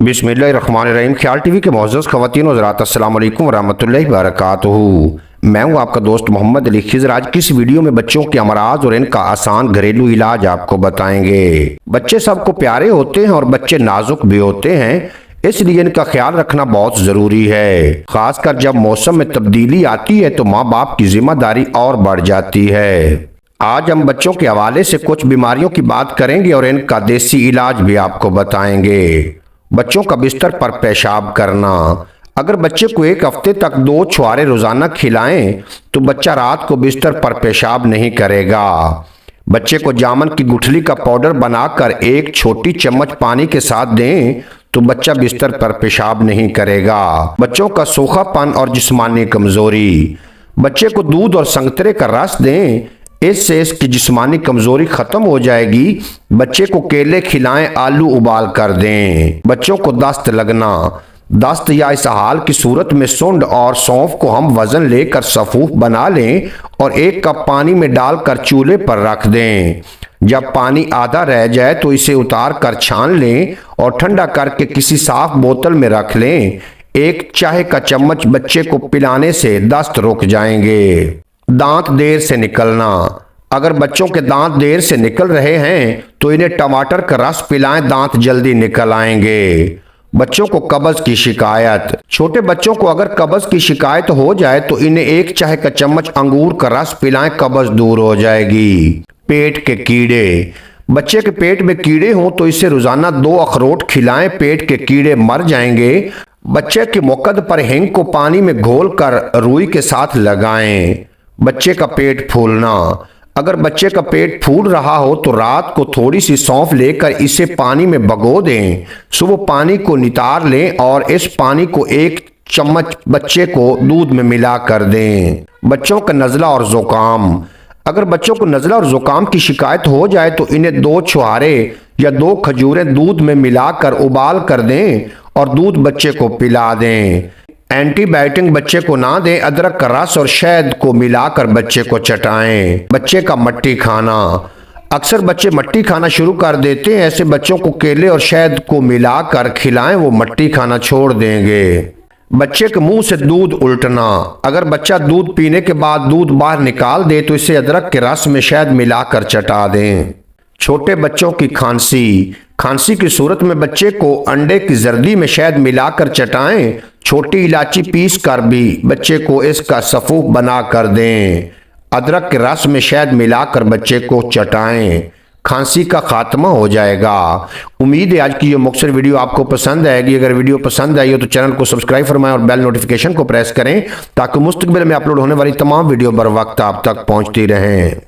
बिस्मिल्लाहिर्रहमानिर्रहीम। ख्याल टीवी के मोअज़्ज़ज़ ख़वातीन व हज़रात, अस्सलाम वालेकुम वरहमतुल्लाहि वबरकातुहू। मैं हूं आपका दोस्त मोहम्मद अली खिज़र। आज की इस वीडियो में बच्चों के अमराज और इनका आसान घरेलू इलाज आपको बताएंगे। बच्चे सबको प्यारे होते हैं और बच्चे नाजुक भी होते हैं, इसलिए इनका ख्याल रखना बहुत जरूरी है। खासकर जब मौसम में तब्दीली आती है तो माँ बाप की जिम्मेदारी और बढ़ जाती है। आज हम बच्चों के हवाले से कुछ बीमारियों की बात करेंगे और इनका देसी इलाज भी आपको बताएंगे। बच्चों का बिस्तर पर पेशाब करना। अगर बच्चे को एक हफ्ते तक 2 छुहारे रोजाना खिलाएं तो बच्चा रात को बिस्तर पर पेशाब नहीं करेगा। बच्चे को जामुन की गुठली का पाउडर बनाकर 1 छोटी चम्मच पानी के साथ दें तो बच्चा बिस्तर पर पेशाब नहीं करेगा। बच्चों का सूखापन और जिस्मानी कमजोरी। बच्चे को दूध और संतरे का रस दें, इससे इसकी जिस्मानी कमजोरी खत्म हो जाएगी। बच्चे को केले खिलाएं, आलू उबाल कर दें। बच्चों को दस्त लगना। दस्त या इसहाल की सूरत में सुंड और सौंफ को हम वजन लेकर सफूफ बना लें और 1 कप पानी में डालकर चूल्हे पर रख दें। जब पानी आधा रह जाए तो इसे उतार कर छान लें और ठंडा करके किसी साफ बोतल में रख लें। 1 चाय का चम्मच बच्चे को पिलाने से दस्त रुक जाएंगे। दांत देर से निकलना। अगर बच्चों के दांत देर से निकल रहे हैं तो इन्हें टमाटर का रस पिलाएं, दांत जल्दी निकल आएंगे। बच्चों को कब्ज की शिकायत। छोटे बच्चों को अगर कब्ज की शिकायत हो जाए तो इन्हें 1 चाय का चम्मच अंगूर का रस पिलाएं, कब्ज दूर हो जाएगी। पेट के कीड़े। बच्चे के पेट में कीड़े हों तो इसे रोजाना 2 अखरोट खिलाएं, पेट के कीड़े मर जाएंगे। बच्चे के मुकद पर हिंग को पानी में घोलकर रुई के साथ लगाएं। बच्चे का पेट फूलना। अगर बच्चे का पेट फूल रहा हो तो रात को थोड़ी सी सौंफ लेकर इसे पानी में भिगो दें। सुबह पानी को नितार लें और इस पानी को 1 चम्मच बच्चे को दूध में मिला कर दें। बच्चों का नज़ला और जुकाम। अगर बच्चों को नज़ला और जुकाम की शिकायत हो जाए तो इन्हें 2 छुहारे या 2 खजूरें दूध में मिलाकर उबाल कर दें और दूध बच्चे को पिला दें। एंटीबायोटिक बच्चे को ना दें। अदरक का रस और शहद को मिलाकर बच्चे को चटाएं। बच्चे का मट्टी खाना। अक्सर बच्चे मट्टी खाना शुरू कर देते हैं, ऐसे बच्चों को केले और शहद को मिलाकर खिलाएं, वो मट्टी खाना छोड़ देंगे। बच्चे के मुंह से दूध उल्टना। अगर बच्चा दूध पीने के बाद दूध बाहर निकाल दे तो इसे अदरक के रस में शहद मिलाकर चटा दें। छोटे बच्चों की खांसी। खांसी की सूरत में बच्चे को अंडे की जर्दी में शहद मिलाकर चटाएं। छोटी इलायची पीस कर भी बच्चे को इसका सफूफ बना कर दें। अदरक के रस में शहद मिलाकर बच्चे को चटाएं, खांसी का खात्मा हो जाएगा। उम्मीद है आज की ये मुख्तसर वीडियो आपको पसंद आएगी। अगर वीडियो पसंद आई हो तो चैनल को सब्सक्राइब फरमाएं और बेल नोटिफिकेशन को प्रेस करें ताकि मुस्तकबिल में अपलोड होने वाली तमाम वीडियो बर वक्त आप तक पहुंचती रहें।